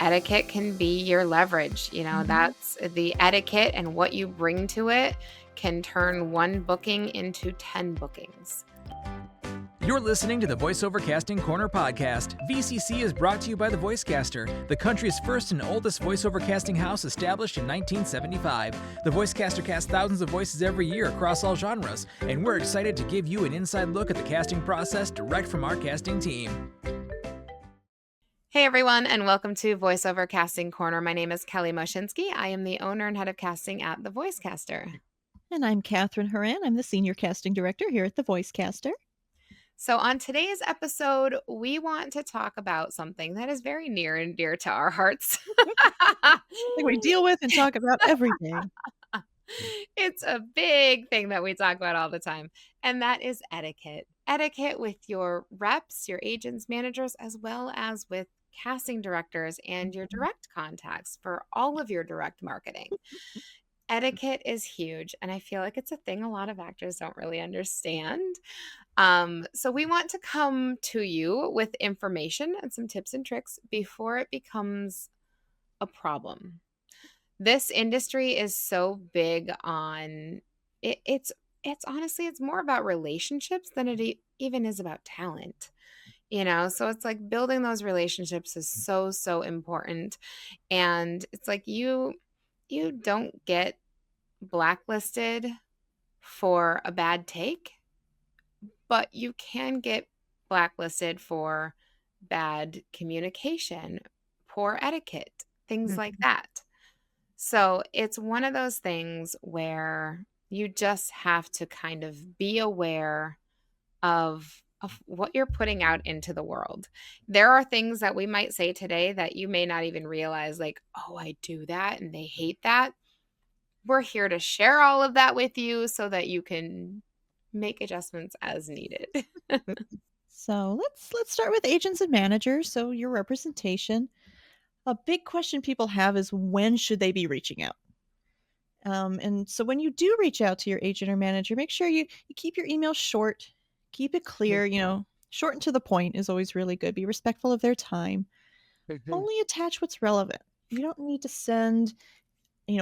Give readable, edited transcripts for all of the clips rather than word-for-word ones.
etiquette can be your leverage. That's the etiquette, and what you bring to it can turn one booking into 10 bookings. You're listening to the Voiceover Casting Corner podcast. VCC is brought to you by the Voicecaster, the country's first and oldest voiceover casting house established in 1975. The Voicecaster casts thousands of voices every year across all genres, and we're excited to give you an inside look at the casting process direct from our casting team. Hey everyone, and welcome to Voiceover Casting Corner. My name is Kelly Moshinsky. I am the owner and head of casting at the Voicecaster. And I'm Kathryn Horan. I'm the senior casting director here at the Voicecaster. So on today's episode, we want to talk about something that is very near and dear to our hearts. Like we deal with and talk about every day. It's a big thing that we talk about all the time, and that is etiquette. Etiquette with your reps, your agents, managers, as well as with casting directors and your direct contacts for all of your direct marketing. Etiquette is huge, and I feel like it's a thing a lot of actors don't really understand. So we want to come to you with information and some tips and tricks before it becomes a problem. This industry is so big on it. It's honestly, it's more about relationships than it even is about talent. So it's like building those relationships is so important. And it's like you don't get blacklisted for a bad take, but you can get blacklisted for bad communication, poor etiquette, things like that. So it's one of those things where you just have to kind of be aware of what you're putting out into the world. There are things that we might say today that you may not even realize, like, oh, I do that and they hate that. We're here to share all of that with you so that you can make adjustments as needed. So let's start with agents and managers. So your representation. A big question people have is, when should they be reaching out? And so when you do reach out to your agent or manager, make sure you keep your email short, keep it clear, short and to the point is always really good. Be respectful of their time. Only attach what's relevant. You don't need to send,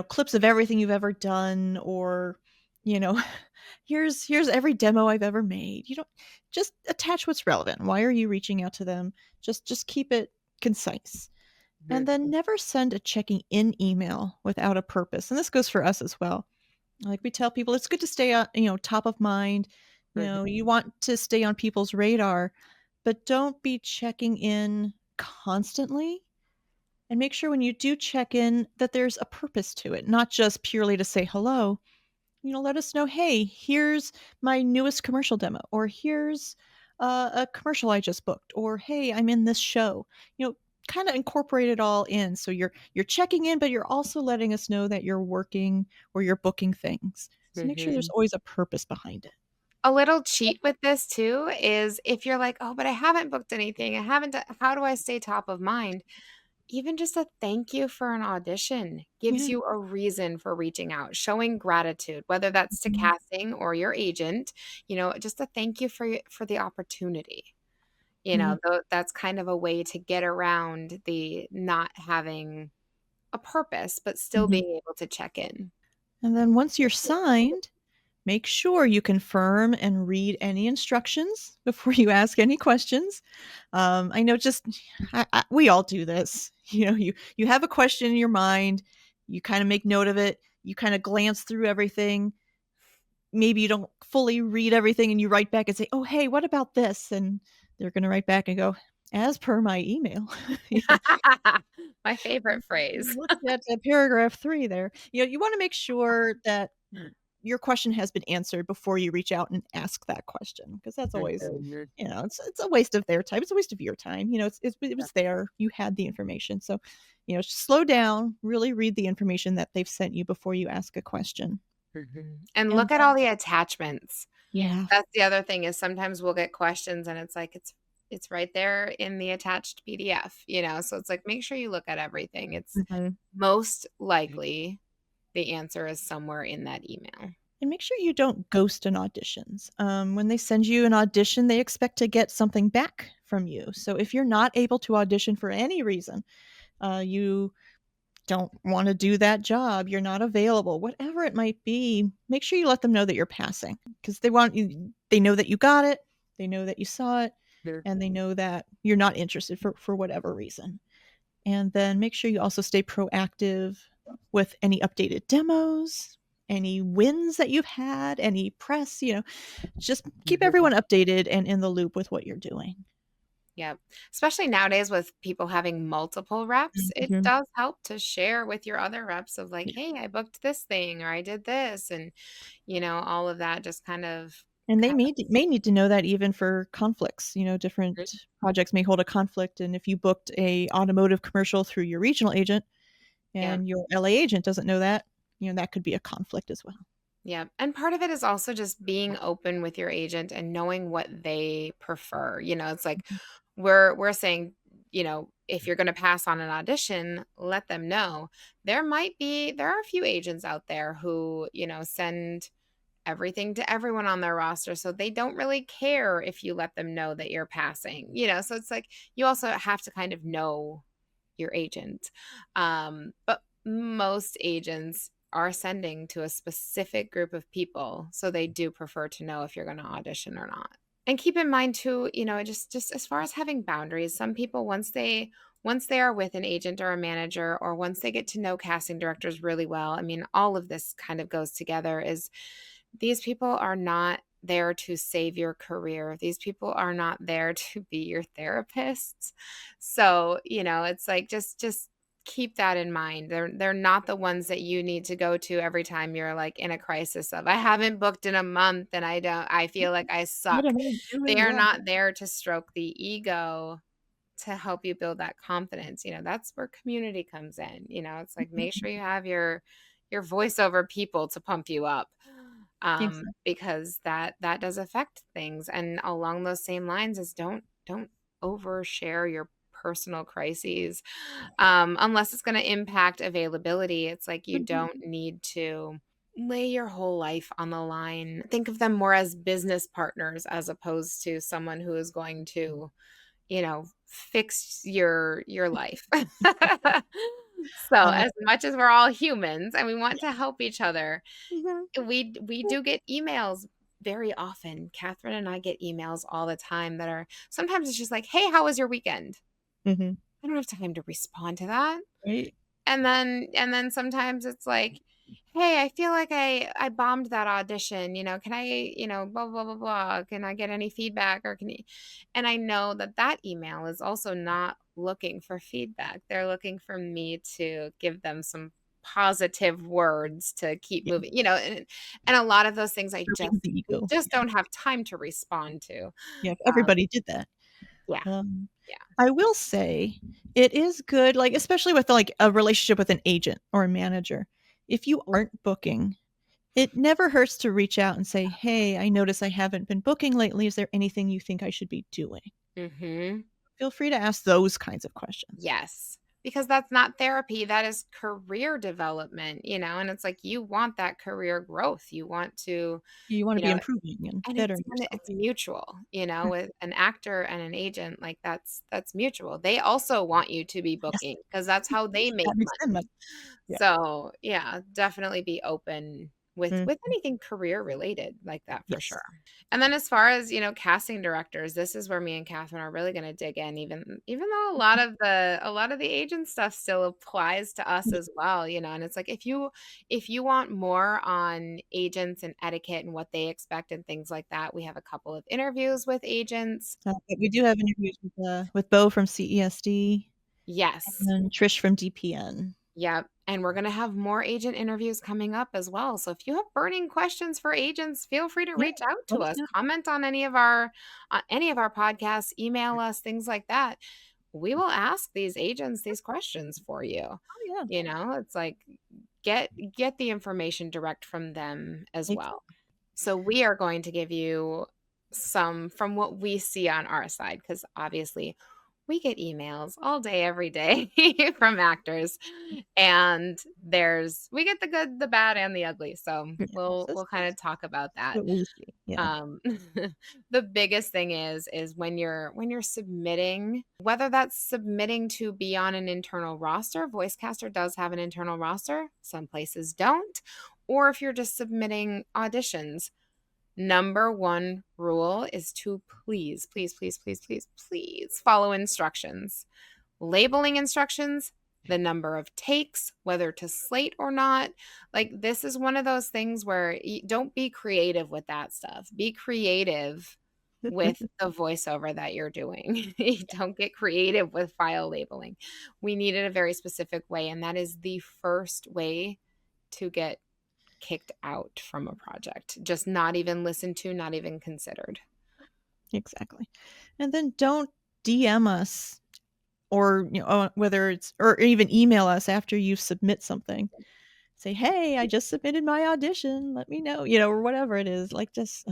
clips of everything you've ever done, or, here's every demo I've ever made. You don't, just attach what's relevant. Why are you reaching out to them? Just keep it concise. And then never send a checking in email without a purpose. And this goes for us as well. Like we tell people, it's good to stay on, top of mind. You want to stay on people's radar, but don't be checking in constantly. And make sure when you do check in that there's a purpose to it, not just purely to say hello. Let us know, hey, here's my newest commercial demo, or here's a commercial I just booked, or hey, I'm in this show. Kind of incorporate it all in. So you're checking in, but you're also letting us know that you're working or you're booking things. So make sure there's always a purpose behind it. A little cheat with this too is if you're like, oh, but I haven't booked anything. How do I stay top of mind? Even just a thank you for an audition gives you a reason for reaching out, showing gratitude, whether that's to casting or your agent, just a thank you for the opportunity. That's kind of a way to get around the not having a purpose, but still being able to check in. And then once you're signed, make sure you confirm and read any instructions before you ask any questions. I know we all do this. You have a question in your mind, you kind of make note of it, you kind of glance through everything. Maybe you don't fully read everything and you write back and say, oh, hey, what about this? And they're going to write back and go, as per my email. My favorite phrase. Look at paragraph 3 there. You want to make sure that your question has been answered before you reach out and ask that question, because that's always, it's a waste of their time. It's a waste of your time. It was there. You had the information. So, slow down, really read the information that they've sent you before you ask a question. And look at all the attachments. Yeah. That's the other thing, is sometimes we'll get questions and it's like, it's right there in the attached PDF, so it's like, make sure you look at everything. It's most likely the answer is somewhere in that email. And make sure you don't ghost in auditions. When they send you an audition, they expect to get something back from you. So if you're not able to audition for any reason, You don't want to do that job, you're not available, whatever it might be, make sure you let them know that you're passing, because they know that you got it, they know that you saw it, and they know that you're not interested for whatever reason. And then make sure you also stay proactive with any updated demos, any wins that you've had, any press, just keep everyone updated and in the loop with what you're doing. Yep. Especially nowadays with people having multiple reps, it Mhm. does help to share with your other reps of like, Yeah. hey, I booked this thing or I did this. And, all of that just And they kind may need to know that even for conflicts, of, different projects may hold a conflict, and if you booked a automotive commercial through your regional agent yeah. and your LA agent doesn't know that, that could be a conflict as well. Yeah. And part of it is also just being open with your agent and knowing what they prefer. It's like Mhm. we're saying, if you're going to pass on an audition, let them know. There are a few agents out there who, send everything to everyone on their roster. So they don't really care if you let them know that you're passing, so it's like you also have to kind of know your agent. But most agents are sending to a specific group of people. So they do prefer to know if you're going to audition or not. And keep in mind too, just as far as having boundaries, some people once they are with an agent or a manager, or once they get to know casting directors really well, I mean, all of this kind of goes together, is these people are not there to save your career. These people are not there to be your therapists. So, it's like just keep that in mind. They're not the ones that you need to go to every time you're like in a crisis of I haven't booked in a month and I feel like I What suck. am I They doing are wrong? not there to stroke the ego to help you build that confidence. That's where community comes in. It's like make sure you have your voiceover people to pump you up. Exactly. Because that does affect things. And along those same lines is don't overshare your personal crises. Unless it's going to impact availability. It's like you Mhm. don't need to lay your whole life on the line. Think of them more as business partners as opposed to someone who is going to fix your life. So, Uh, as much as we're all humans and we want to help each other, mhm. we do get emails very often. Kathryn and I get emails all the time that are sometimes it's just like, "Hey, how was your weekend?" Mhm. I don't have time to respond to that. Right? And then sometimes it's like, "Hey, I feel like I bombed that audition, can I, blah, blah, blah, blah. Can I get any feedback or can you?" And I know that that email is also not looking for feedback. They're looking for me to give them some positive words to keep Yeah. moving, and a lot of those things I Stroking the ego. just don't have time to respond to. Yeah, if Um, everybody did that. yeah. Um, Yeah. I will say it is good, like, especially with, like, a relationship with an agent or a manager. If you aren't booking, it never hurts to reach out and say, "Hey, I notice I haven't been booking lately. Is there anything you think I should be doing?" Mhm. Feel free to ask those kinds of questions. Yes, because that's not therapy, that is career development, and it's like you want that career growth. You want to, You wanna you be know, improving and and bettering yourself. it's mutual, Mm, with an actor and an agent, like that's mutual. They also want you to be yes. booking because that's how they That make makes them money. money. Yeah. So, yeah, definitely be open with Mm, anything career related like that for yes. sure. And then as far as, casting directors, this is where me and Kathryn are really gonna dig in even though a lot of the agent stuff still applies to us Yeah. as well, and it's like if you want more on agents and etiquette and what they expect and things like that, we have a couple of interviews with agents. But we do have interviews with Bo from CESD Yes. and Trish from DPN. Yep, and we're gonna have more agent interviews coming up as well, so if you have burning questions for agents, feel free to Yeah, reach out to let us us, know. comment on any of our podcasts, email us, things like that. We will ask these agents these questions for you. Oh, yeah. It's like get the information direct from them as Ex well. So we are going to give you some from what we see on our side, because obviously we get emails all day, every day from actors. And we get the good, the bad, and the ugly. So Yeah, we'll kind of talk about that's that. what we see. Yeah. Um, the biggest thing is when you're submitting, whether that's submitting to be on an internal roster, Voicecaster does have an internal roster, some places don't, or if you're just submitting auditions, number one rule is to please, please, please, please, please, please follow instructions. Labeling instructions, the number of takes, whether to slate or not. Like, this is one of those things where don't be creative with that stuff. Be creative with the voiceover that you're doing. Don't get creative with file labeling. We need it a very specific way, and that is the first way to get kicked out from a project. Just not even listened to, not even considered. Exactly. And then don't DM us or whether it's or even email us after you submit something. Say, "Hey, I just submitted my audition. Let me know," or whatever it is. Like just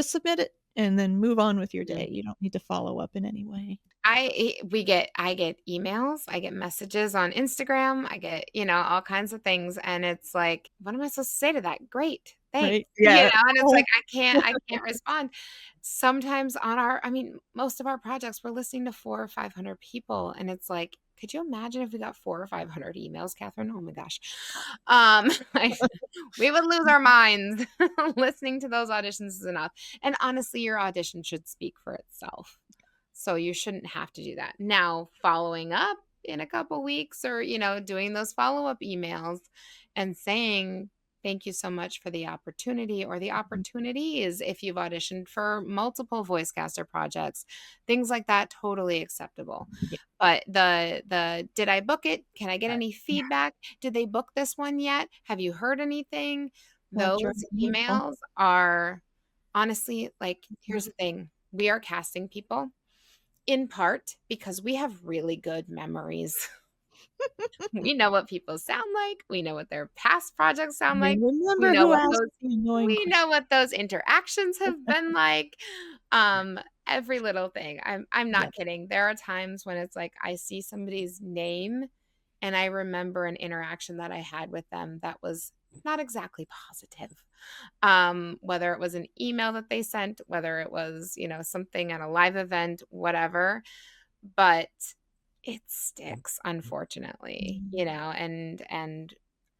submit it and then move on with your day. You don't need to follow up in any way. I get emails, I get messages on Instagram, I get, all kinds of things, and it's like, what am I supposed to say to that? Great, thanks. Right? Yeah. And it's Oh, like I can't respond. Sometimes most of our projects we're listening to 400 or 500 people, and it's like, could you imagine if we got 400 or 500 emails, Kathryn? Oh my gosh. I, we would lose our minds. Listening to those auditions is enough. And honestly, your audition should speak for itself. So you shouldn't have to do that. Now, following up in a couple weeks or, doing those follow-up emails and saying, thank you so much for the opportunity or the opportunities if you've auditioned for multiple Voicecaster projects, things like that, totally acceptable. yeah. But the did I book it? Can I get Uh, any yeah. feedback? Did they book this one yet? Have you heard anything? That drives Those me nuts. emails are honestly, like, here's Mhm. the thing. We are casting people in part because we have really good memories. We know what people sound like. We know what their past projects sound I like. We remember know who what asked those the annoying we question. know what those interactions have been like. Um, every little thing. I'm Yeah. not kidding. There are times when it's like I see somebody's name and I remember an interaction that I had with them that was not exactly positive. Whether it was an email that they sent, whether it was, something at a live event, whatever, but it sticks, unfortunately, Mm. and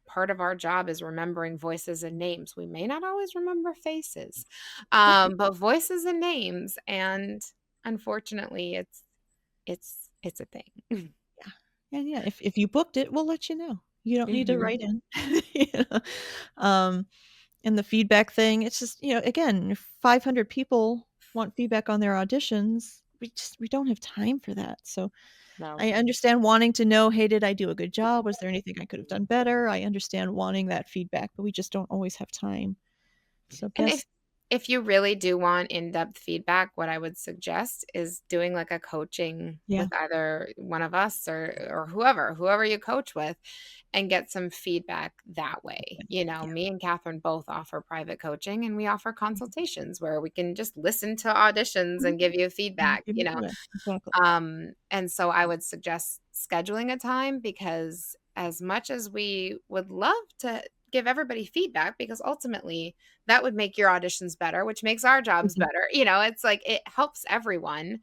part of our job is remembering voices and names. We may not always remember faces, but voices and names, and unfortunately, it's a thing. Yeah. And yeah, if you booked it, we'll let you know. You don't need to Mhm. write in. You know? Um, and the feedback thing, it's just, again, if 500 people want feedback on their auditions, we don't have time for that. So No. I understand wanting to know, "Hey, did I do a good job? Was there anything I could have done better?" I understand wanting that feedback, but we just don't always have time. So And if best if you really do want in-depth feedback, what I would suggest is doing like a coaching yeah. with either one of us or whoever you coach with, and get some feedback that way. Yeah. Me and Kathryn both offer private coaching, and we offer consultations where we can just listen to auditions Mhm. and give you And feedback, give you yeah, exactly. and so I would suggest scheduling a time, because as much as we would love to give everybody feedback, because ultimately that would make your auditions better, which makes our jobs Mhm. better. It's like it helps everyone.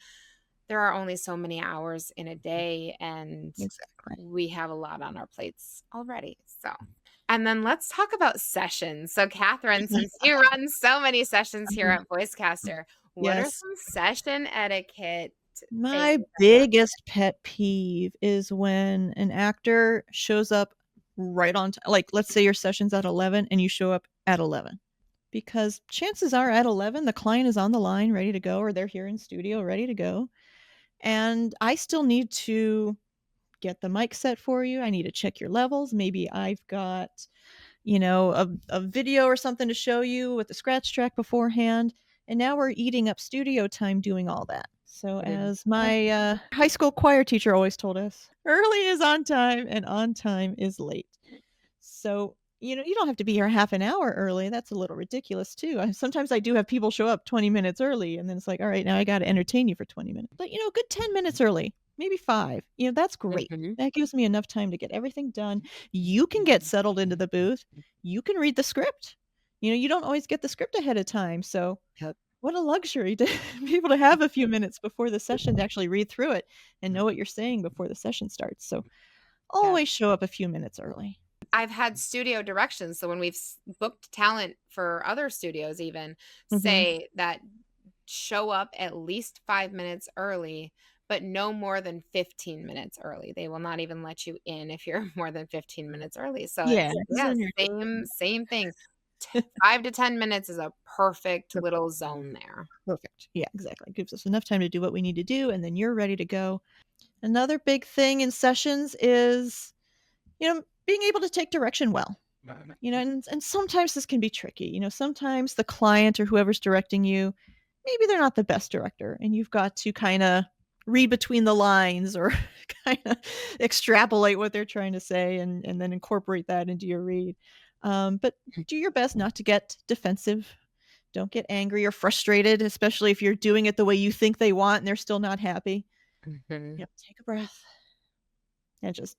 There are only so many hours in a day, and Exactly. we have a lot on our plates already. So, and then let's talk about sessions. So, Kathryn, since you run so many sessions here at Voicecaster, what are Yes. some session etiquette things My that work? biggest pet peeve is when an actor shows up right on time. Like, let's say your session's at 11 and you show up at 11. Because chances are at 11, the client is on the line ready to go, or they're here in studio ready to go. And I still need to get the mic set for you. I need to check your levels. Maybe I've got, a video or something to show you with the scratch track beforehand. And now we're eating up studio time doing all that. So, Mhm. as my high school choir teacher always told us, early is on time and on time is late. So, you don't have to be here half an hour early. That's a little ridiculous too. Sometimes I do have people show up 20 minutes early, and then it's like, all right, now I got to entertain you for 20 minutes. But a good 10 minutes early, maybe 5. That's great. Mhm. That gives me enough time to get everything done. You can get settled into the booth. You can read the script. You don't always get the script ahead of time, so Yep. what a luxury to be able to have a few minutes before the session to actually read through it and know what you're saying before the session starts. So Yep. always show up a few minutes early. I've had studio directions, so when we've booked talent for other studios even, Mhm. say that show up at least 5 minutes early, but no more than 15 minutes early. They will not even let you in if you're more than 15 minutes early. So Yeah, it's 'cause then you're just same thing. 5 to 10 minutes is a perfect perfect. little zone there. Perfect. Yeah, exactly. Gives us enough time to do what we need to do, and then you're ready to go. Another big thing in sessions is, being able to take direction well. And sometimes this can be tricky. Sometimes the client or whoever's directing you, maybe they're not the best director, and you've got to kind of read between the lines or kind of extrapolate what they're trying to say and then incorporate that into your read. But do your best not to get defensive. Don't get angry or frustrated, especially if you're doing it the way you think they want and they're still not happy. Mhm. Take a breath and just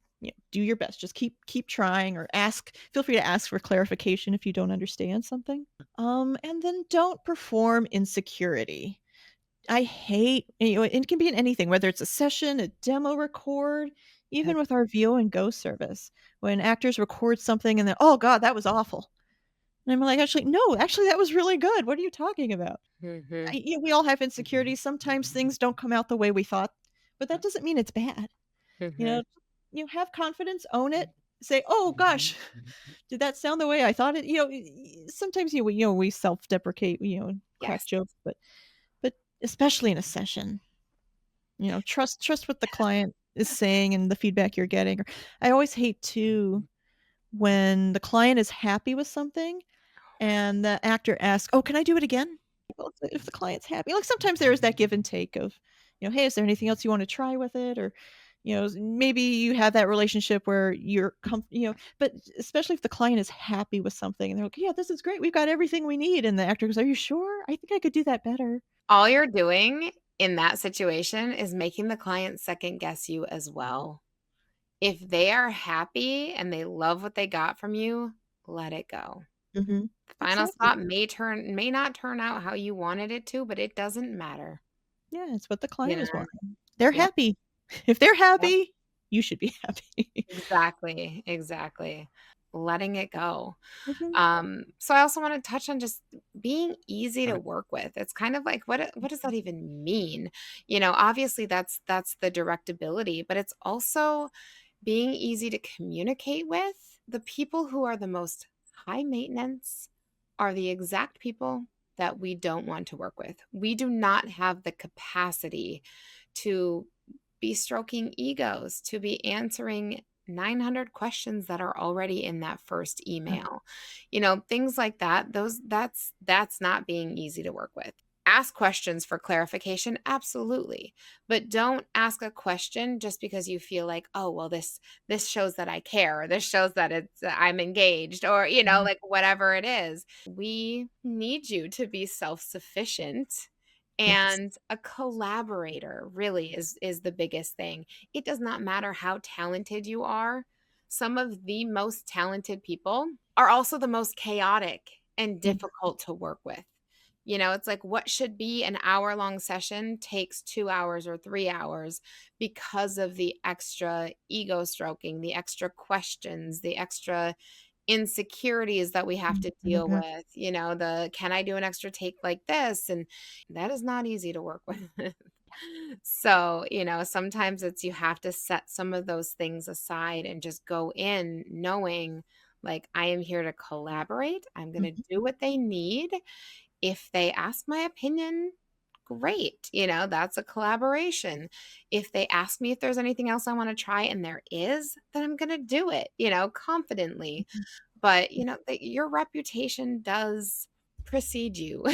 do your best. Just keep trying or ask. Feel free to ask for clarification if you don't understand something. And then don't perform insecurity. I hate, it can be in anything, whether it's a session, a demo record, even with our VO and Go service. When actors record something and then, oh God, that was awful. And I'm like, actually, no, actually, that was really good. What are you talking about? Mhm. We all have insecurities. Sometimes things don't come out the way we thought, but that doesn't mean it's bad. You know, Mhm. have confidence, own it, say, "Oh gosh, did that sound the way I thought it?" Sometimes we self-deprecate, crack Yes. jokes, but especially in a session, trust what the client is saying and the feedback you're getting. I always hate too when the client is happy with something and the actor asks, "Oh, can I do it again?" Well, if the client's happy, like, sometimes there is that give and take of, "Hey, is there anything else you wanna try with it?" Or, maybe you have that relationship where you're but especially if the client is happy with something and they're like, "Yeah, this is great. We've got everything we need." And the actor goes, "Are you sure? I think I could do that better." All you're doing in that situation is making the client second guess you as well. If they are happy and they love what they got from you, let it go. Mhm. Final Exactly. spot may not turn out how you wanted it to, but it doesn't matter, Yeah, it's what the you client know? is wanting. They're Yep, happy. If they're yep, happy, you should be happy. exactly, exactly. Letting it go. Mhm. So I also wanna touch on just being easy to work with. It's kind of like, what does that even mean? Obviously that's the directability, but it's also being easy to communicate with. The people who are the most high maintenance are the exact people that we don't want to work with. We do not have the capacity to be stroking egos, to be answering 900 questions that are already in that first email. Things like that. That's not being easy to work with. Ask questions for clarification, absolutely. But don't ask a question just because you feel like, "Oh, well this shows that I care, or this shows that I'm engaged," or Mhm. like whatever it is. We need you to be self-sufficient, Yes. and a collaborator really is the biggest thing. It does not matter how talented you are. Some of the most talented people are also the most chaotic and Mhm. difficult to work with. It's like what should be an hour-long session takes 2 hours or 3 hours because of the extra ego stroking, the extra questions, the extra insecurities that we have to deal Mhm. with, the can I do an extra take like this? And that is not easy to work with. So, sometimes it's you have to set some of those things aside and just go in knowing like I am here to collaborate. I'm going to Mhm. do what they need. If they ask my opinion, great. That's a collaboration. If they ask me if there's anything else I want to try and there is, then I'm going to do it, confidently. Mhm. But, that your reputation does precede you.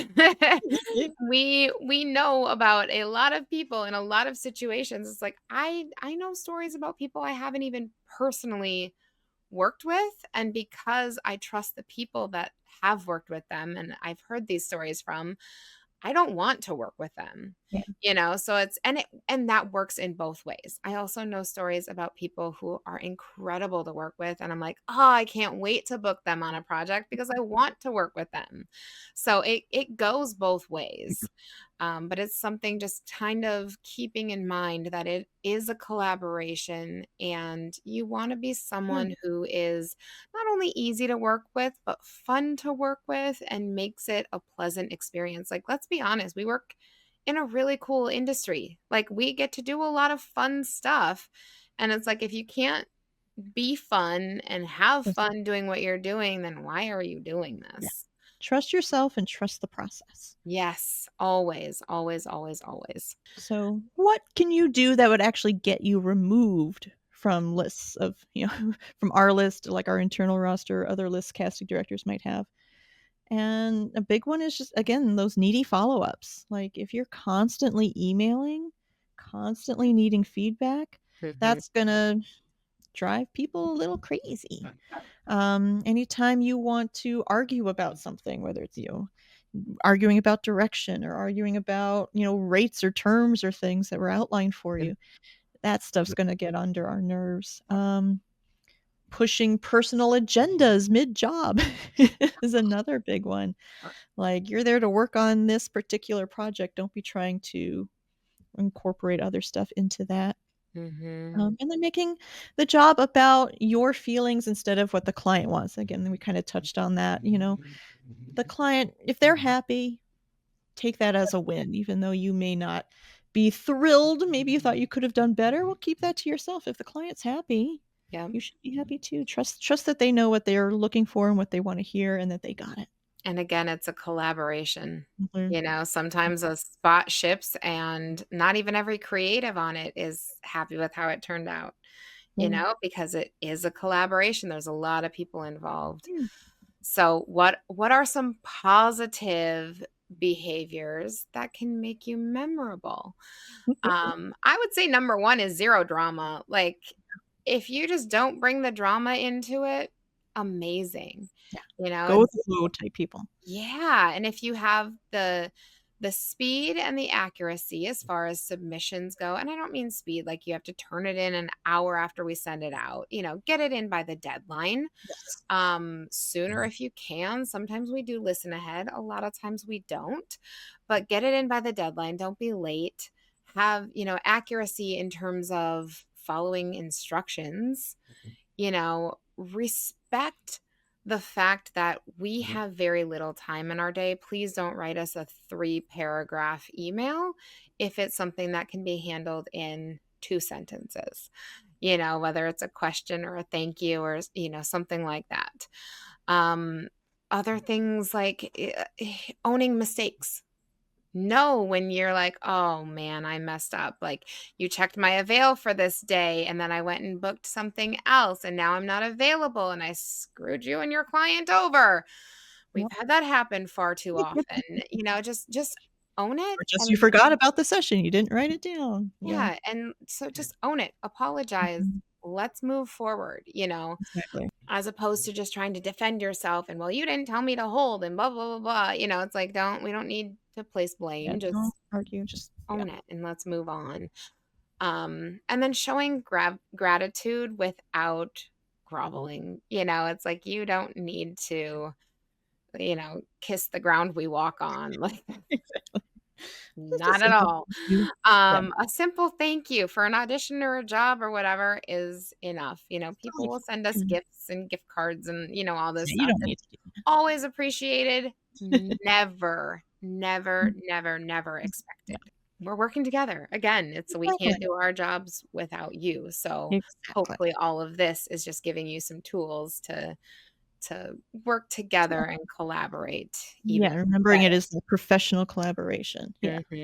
Yeah. We know about a lot of people in a lot of situations. It's like I know stories about people I haven't even personally worked with, and because I trust the people that have worked with them and I've heard these stories from, I don't want to work with them, Yeah. so and that works in both ways. I also know stories about people who are incredible to work with, and I'm like, "Oh, I can't wait to book them on a project because I want to work with them." So it goes both ways. But it's something just kind of keeping in mind that it is a collaboration and you want to be Yeah. someone who is not only easy to work with, but fun to work with and makes it a pleasant experience. Like, let's be honest, we work in a really cool industry. Like, we get to do a lot of fun stuff. And it's like, if you can't be fun and have Yes. fun doing what you're doing, then why are you doing Yeah. this? Trust yourself and trust the process. Yes, always, always, always, always. So, what can you do that would actually get you removed from lists of, from our list, like our internal roster, other lists casting directors might have? And a big one is just, again, those needy follow ups. Like, if you're constantly emailing, constantly needing feedback, Mhm. that's going to drive people a little crazy. Anytime you want to argue about something, whether it's, arguing about direction or arguing about, rates or terms or things that were outlined for you, that stuff's going to get under our nerves. Pushing personal agendas mid job is another big one. Like, you're there to work on this particular project. Don't be trying to incorporate other stuff into that. Mhm. And then making the job about your feelings instead of what the client wants. Again, we kind of touched on that. The client, if they're happy, take that as a win, even though you may not be thrilled. Maybe you thought you could have done better. Well, keep that to yourself. If the client's happy, Yep. you should be happy too. Trust that they know what they're looking for and what they want to hear and that they got it. And again, it's a collaboration. Mhm. Sometimes a spot ships and not even every creative on it is happy with how it turned out, Yeah. because it is a collaboration. There's a lot of people involved. Yeah. So what are some positive behaviors that can make you memorable? I would say number 1 is 0 drama. Like, if you just don't bring the drama into it, amazing. Yeah. Go with the It's flow type people. yeah, and if you have the speed and the accuracy as far as submissions go, and I don't mean speed like you have to turn it in an hour after we send it out, get it in by the deadline. Yes. Sooner if you can. Sometimes we do listen ahead, a lot of times we don't, but get it in by the deadline. Don't be late. Have, accuracy in terms of following instructions, respect the fact that we have very little time in our day. Please don't write us a 3-paragraph email if it's something that can be handled in 2 sentences, whether it's a question or a thank you or, something like that. Um, Other things like owning mistakes. Know when you're like, "Oh, man, I messed up." Like, you checked my avail for this day, and then I went and booked something else, and now I'm not available, and I screwed you and your client over. We've Yep. had that happen far too often. Just own it Or just you and forgot about the session. You didn't write it down. Yeah. yeah, and so just own it, apologize, Mhm. let's move forward, Exactly. as opposed to just trying to defend yourself and, "Well, you didn't tell me to hold," and blah, blah, blah, blah, it's like, we don't need to place Yeah, blame, don't just argue, just yeah. own it and let's move on. And then showing gratitude without groveling. It's like you don't need to, kiss the ground we walk on. Like, Just a not at simple all. thank you. Yeah. A simple thank you for an audition or a job or whatever is enough. Totally People will send us fine. gifts and gift cards and, all this Yeah, you stuff. don't It's need to do always appreciated. that. Never, never, Mm, never, never yeah, expected. We're working together. Again, it's we can't exactly. do our jobs without you. So Exactly. hopefully all of this is just giving you some tools to work together and collaborate even Yeah, remembering it is a professional collaboration. Yeah, better.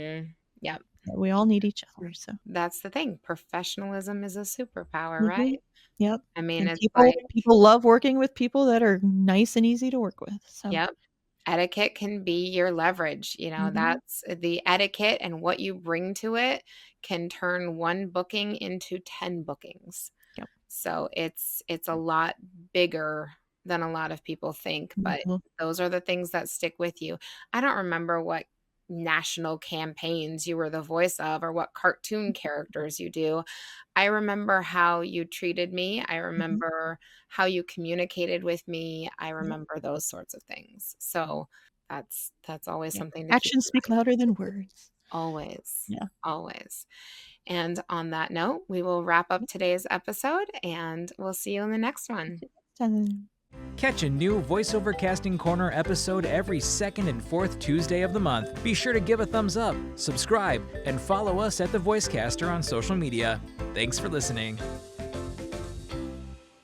Yep. yeah, we all need each other, so That's the thing. Professionalism is a superpower, mhm. right? Yep, I mean, and it's people like, people love working with people that are nice and easy to work with, so yep. Etiquette can be your leverage. mhm. That's the etiquette and what you bring to it can turn one booking into 10 bookings. Yep. So it's a lot bigger than a lot of people think, but Mhm. those are the things that stick with you. I don't remember what national campaigns you were the voice of or what cartoon characters you do. I remember how you treated me. I Mhm. remember how you communicated with me. I Yep. remember those sorts of things. So that's always Yeah. something to keep Actions in speak mind. louder than words. Always. Yeah. Always. And on that note, we will wrap up Yep. today's episode and we'll see you in the next one. Time. Catch a new Voiceover Casting Corner episode every second and fourth Tuesday of the month. Be sure to give a thumbs up, subscribe, and follow us at The Voicecaster on social media. Thanks for listening.